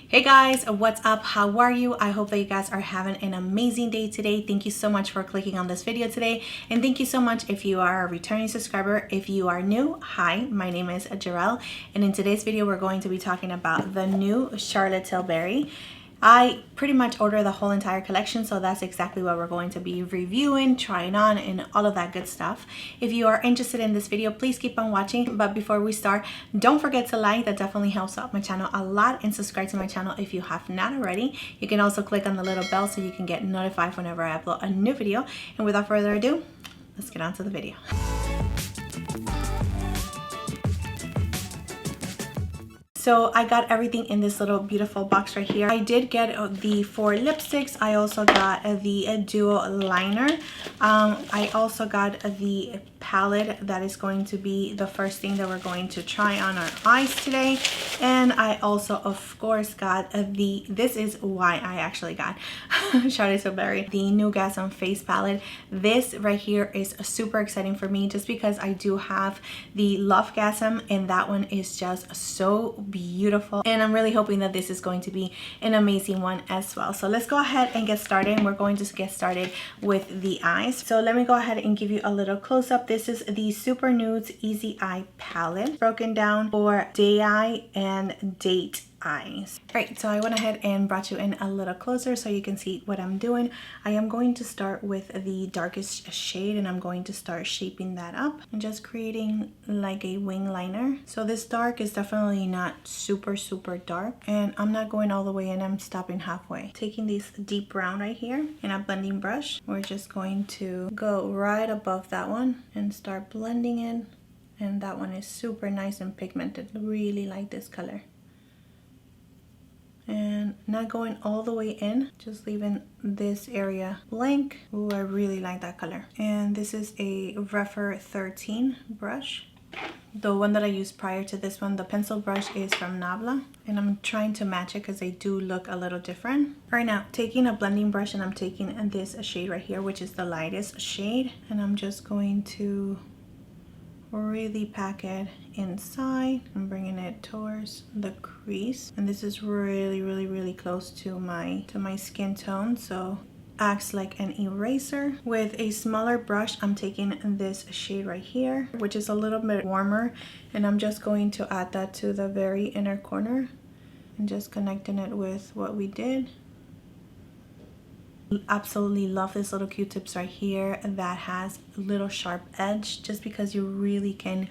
Hey guys, what's up? How are you? I hope that you guys are having an amazing day today. Thank you so much for clicking on this video today. And thank you so much if you are a returning subscriber. If you are new, hi, my name is Gerel. And in today's video, we're going to be talking about the new Charlotte Tilbury. I pretty much ordered the whole entire collection, so that's exactly what we're going to be reviewing, trying on, and all of that good stuff. If you are interested in this video, please keep on watching. But before we start, don't forget to like. That definitely helps out my channel a lot, and subscribe to my channel if you have not already. You can also click on the little bell so you can get notified whenever I upload a new video. And without further ado, let's get on to the video. So I got everything in this little beautiful box right here. I did get the 4 lipsticks. I also got the duo liner. I also got the palette that is going to be the first thing that we're going to try on our eyes today. And I also, of course, got this is why I actually got Charlotte Tilbury, the Nudegasm face palette. This right here is super exciting for me just because I do have the Nudegasm, and that one is just so beautiful, and I'm really hoping that this is going to be an amazing one as well. So let's go ahead and get started. We're going to get started with the eyes. So let me go ahead and give you a little close-up. This is the Super Nudes Easy Eye palette, broken down for day eye and date eyes. Right, so I went ahead and brought you in a little closer so you can see what I'm doing. I am going to start with the darkest shade, and I'm going to start shaping that up and just creating like a wing liner. So this dark is definitely not super dark, and I'm not going all the way in. I'm stopping halfway. Taking this deep brown right here in a blending brush, we're just going to go right above that one and start blending in. And that one is super nice and pigmented. Really like this color. And not going all the way in, just leaving this area blank. Ooh, I really like that color. And this is a Refer 13 brush. The one that I used prior to this one, the pencil brush, is from Nabla, and I'm trying to match it because they do look a little different. Right now, taking a blending brush, and I'm taking this shade right here, which is the lightest shade, and I'm just going to really pack it inside. I'm bringing it towards the crease, and this is really close to my skin tone, so acts like an eraser. With a smaller brush, I'm taking this shade right here, which is a little bit warmer, and I'm just going to add that to the very inner corner and just connecting it with what we did. Absolutely love this little Q-tips right here that has a little sharp edge, just because you really can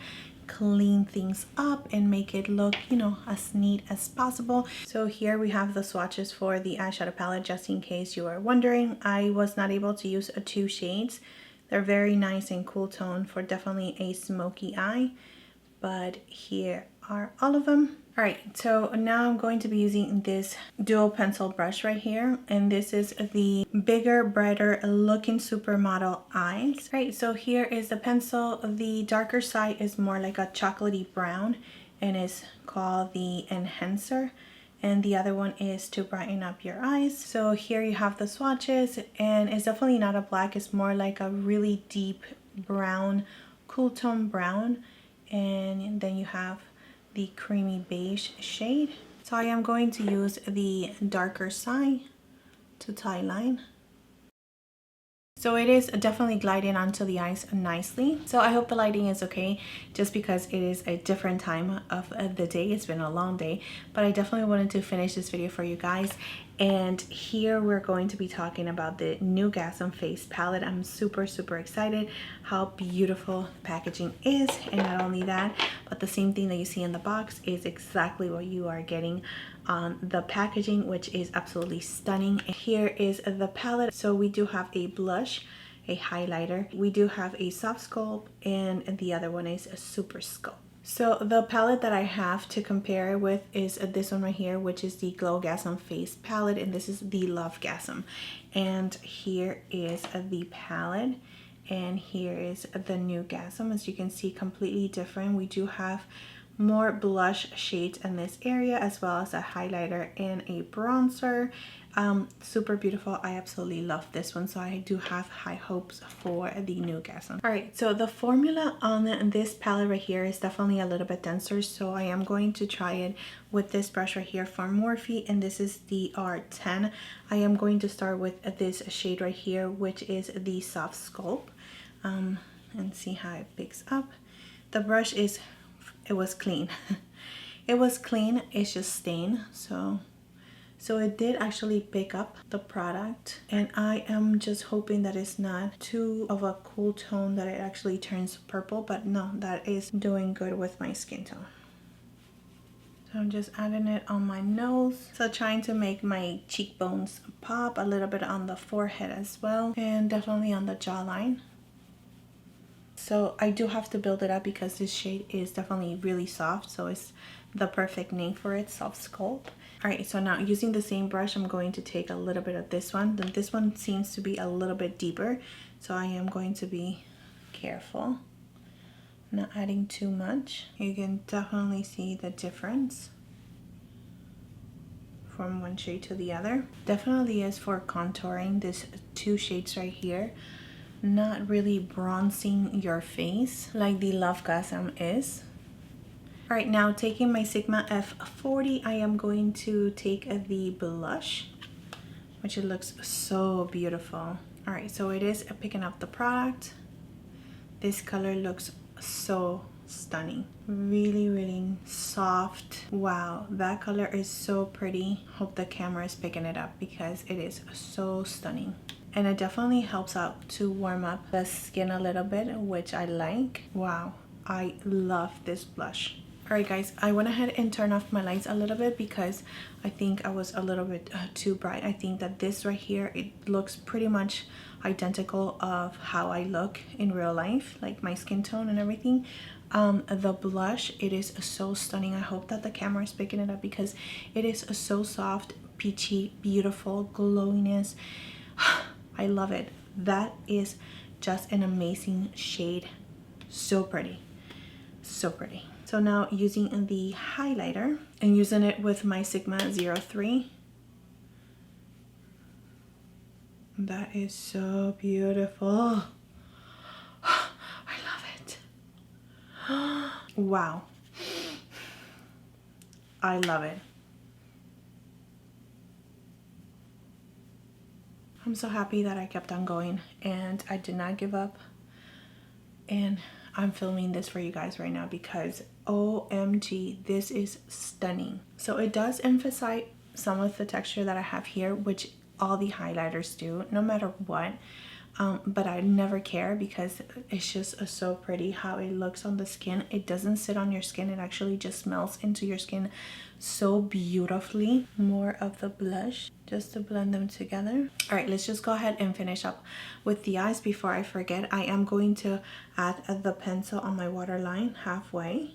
clean things up and make it look, you know, as neat as possible. So here we have the swatches for the eyeshadow palette, just in case you are wondering. I was not able to use 2 shades. They're very nice and cool tone for definitely a smoky eye, but here are all of them. All right, so now I'm going to be using this dual pencil brush right here, and this is the bigger, brighter looking supermodel eyes. All right, so here is the pencil. The darker side is more like a chocolatey brown and is called the enhancer, and the other one is to brighten up your eyes. So here you have the swatches, and it's definitely not a black, it's more like a really deep brown, cool tone brown, and then you have the creamy beige shade. So I am going to use the darker side to tie line. So it is definitely gliding onto the eyes nicely. So I hope the lighting is okay, just because it is a different time of the day. It's been a long day, but I definitely wanted to finish this video for you guys. And here we're going to be talking about the Nudegasm face palette. I'm super excited how beautiful the packaging is, and not only that, but the same thing that you see in the box is exactly what you are getting on the packaging, which is absolutely stunning. Here is the palette. So we do have a blush, a highlighter, we do have a soft sculpt, and the other one is a super sculpt. So the palette that I have to compare with is this one right here, which is the Nudegasm face palette, and this is the Nudegasm. And here is the palette, and here is the Nudegasm. As you can see, completely different. We do have more blush shades in this area, as well as a highlighter and a bronzer. Super beautiful. I absolutely love this one, so I do have high hopes for the Nudegasm. All right, so the formula on this palette right here is definitely a little bit denser, so I am going to try it with this brush right here from Morphe, and this is the R10. I am going to start with this shade right here, which is the Soft Sculpt, and see how it picks up. The brush is, it was clean. It was clean, it's just stained, so it did actually pick up the product, and I am just hoping that it's not too of a cool tone that it actually turns purple, but no, that is doing good with my skin tone. So I'm just adding it on my nose, so trying to make my cheekbones pop, a little bit on the forehead as well, and definitely on the jawline. So I do have to build it up because this shade is definitely really soft, so it's the perfect name for it, Soft Sculpt. All right, so now using the same brush, I'm going to take a little bit of this one. Then this one seems to be a little bit deeper, so I am going to be careful, not adding too much. You can definitely see the difference from one shade to the other. Definitely is for contouring, this two shades right here, not really bronzing your face like the Nudegasm is. All right, now taking my Sigma F40, I am going to take the blush, which it looks so beautiful. All right, so it is picking up the product. This color looks so stunning. Really, really soft. Wow, that color is so pretty. Hope the camera is picking it up because it is so stunning. And it definitely helps out to warm up the skin a little bit, which I like. Wow, I love this blush. All right guys, I went ahead and turned off my lights a little bit because I think I was a little bit too bright. I think that this right here, it looks pretty much identical of how I look in real life, like my skin tone and everything. The blush, it is so stunning. I hope that the camera is picking it up because it is so soft, peachy, beautiful, glowiness. I love it. That is just an amazing shade. So pretty, so pretty. So now using the highlighter and using it with my Sigma 03. That is so beautiful. I love it. Wow. I love it. I'm so happy that I kept on going and I did not give up. And I'm filming this for you guys right now because OMG, this is stunning. So it does emphasize some of the texture that I have here, which all the highlighters do, no matter what. But I never care because it's just so pretty how it looks on the skin. It doesn't sit on your skin, it actually just melts into your skin so beautifully. More of the blush just to blend them together. All right, let's just go ahead and finish up with the eyes. Before I forget, I am going to add the pencil on my waterline halfway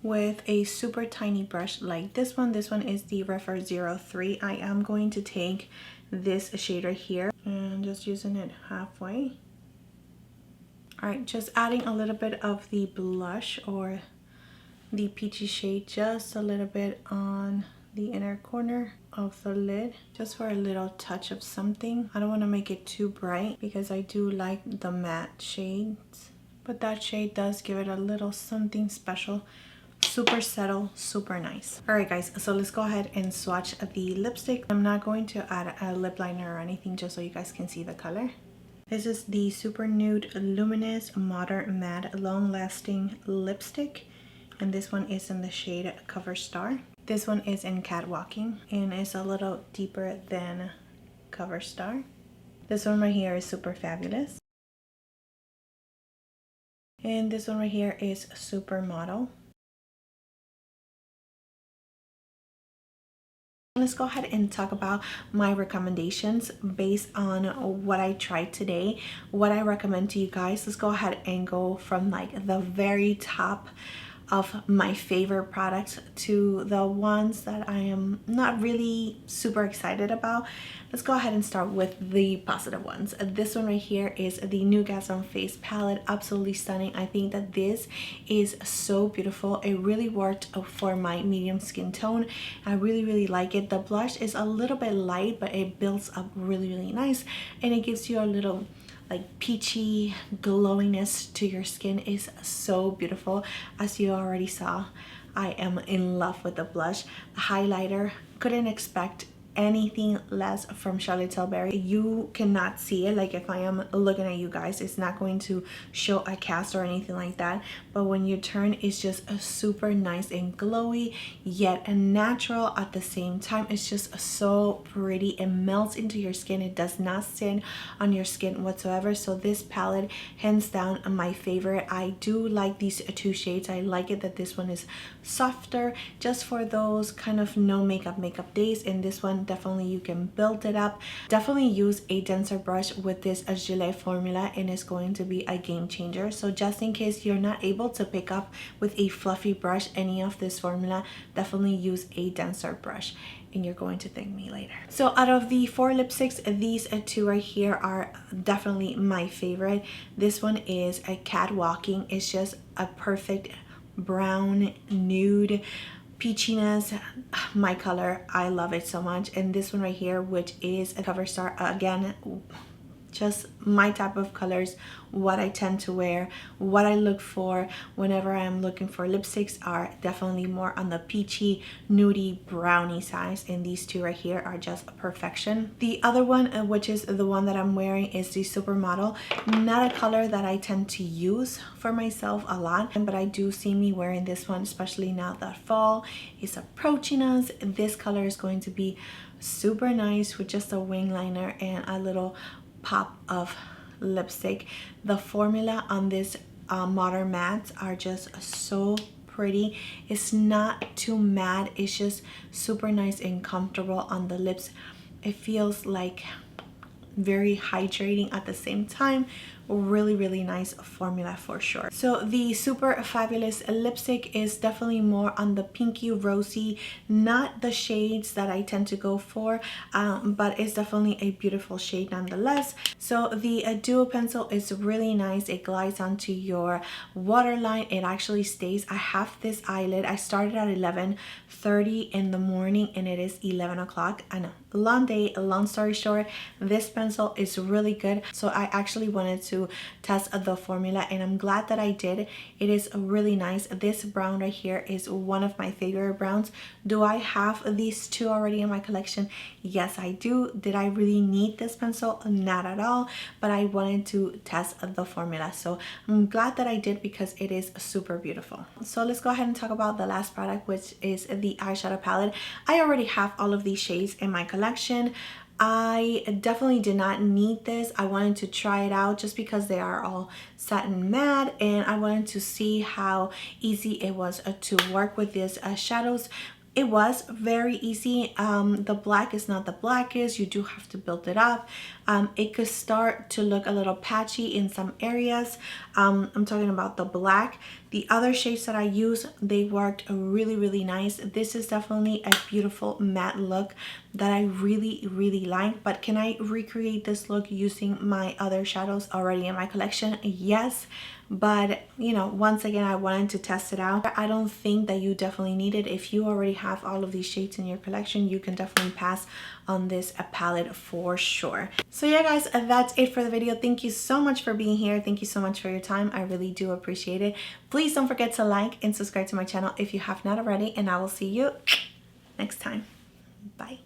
with a super tiny brush like this one. This one is the Refer 03. I am going to take this shade right here and just using it halfway. All right, just adding a little bit of the blush or the peachy shade, just a little bit on the inner corner of the lid, just for a little touch of something. I don't want to make it too bright because I do like the matte shades, but that shade does give it a little something special. Super subtle, super nice. All right guys, so let's go ahead and swatch the lipstick. I'm not going to add a lip liner or anything, just so you guys can see the color. This is the Super Nude Luminous Modern Matte Long Lasting Lipstick, and this one is in the shade Cover Star. This one is in Catwalking and it's a little deeper than Cover Star. This one right here is Super Fabulous, and this one right here is Super Model. Let's go ahead and talk about my recommendations based on what I tried today, what I recommend to you guys. Let's go ahead and go from like the very top of my favorite products to the ones that I am not really super excited about. Let's go ahead and start with the positive ones. This one right here is the Nudegasm face palette. Absolutely stunning. I think that this is so beautiful. It really worked for my medium skin tone. I really like it. The blush is a little bit light, but it builds up really nice, and it gives you a little like peachy glowiness to your skin. Is so beautiful. As you already saw, I am in love with the blush. The highlighter, couldn't expect anything less from Charlotte Tilbury. You cannot see it, like if I am looking at you guys, it's not going to show a cast or anything like that, but when you turn, it's just a super nice and glowy, yet natural at the same time. It's just so pretty. It melts into your skin. It does not sit on your skin whatsoever. So this palette, hands down, my favorite. I do like these two shades. I like it that this one is softer, just for those kind of no makeup days, and this one definitely you can build it up. Definitely use a denser brush with this Gerel formula, and it's going to be a game changer. So just in case you're not able to pick up with a fluffy brush any of this formula, definitely use a denser brush and you're going to thank me later. So out of the 4 lipsticks, these two right here are definitely my favorite. This one is a Catwalking. It's just a perfect brown nude peachiness, my color. I love it so much. And this one right here, which is a Cover Star, again, just my type of colors, what I tend to wear, what I look for whenever I'm looking for lipsticks, are definitely more on the peachy, nudie, brownie size, and these two right here are just perfection. The other one, which is the one that I'm wearing, is the Supermodel. Not a color that I tend to use for myself a lot, but I do see me wearing this one, especially now that fall is approaching us. This color is going to be super nice with just a wing liner and a little pop of lipstick. The formula on this Modern Mattes are just so pretty. It's not too matte. It's just super nice and comfortable on the lips. It feels like very hydrating at the same time. Really nice formula for sure. So the Super Fabulous lipstick is definitely more on the pinky rosy, not the shades that I tend to go for, but it's definitely a beautiful shade nonetheless. So the Duo pencil is really nice. It glides onto your waterline. It actually stays. I have this eyelid. I started at 11:30 in the morning and it is 11 o'clock. I know, long day. Long story short, this pencil is really good. So I actually wanted to test the formula, and I'm glad that I did. It is really nice. This brown right here is one of my favorite browns. Do I have these two already in my collection? Yes, I do. Did I really need this pencil? Not at all, but I wanted to test the formula, so I'm glad that I did because it is super beautiful. So let's go ahead and talk about the last product, which is the eyeshadow palette. I already have all of these shades in my collection. I definitely did not need this. I wanted to try it out just because they are all satin matte, and I wanted to see how easy it was to work with these shadows. It was very easy. The black is not the blackest. You do have to build it up. It could start to look a little patchy in some areas. I'm talking about the black. The other shades that I use, they worked really nice. This is definitely a beautiful matte look that I really like. But can I recreate this look using my other shadows already in my collection? Yes. But you know, once again, I wanted to test it out. I don't think that you definitely need it. If you already have all of these shades in your collection, you can definitely pass on this palette for sure. So yeah guys, that's it for the video. Thank you so much for being here. Thank you so much for your time. I really do appreciate it. Please don't forget to like and subscribe to my channel if you have not already, and I will see you next time. Bye.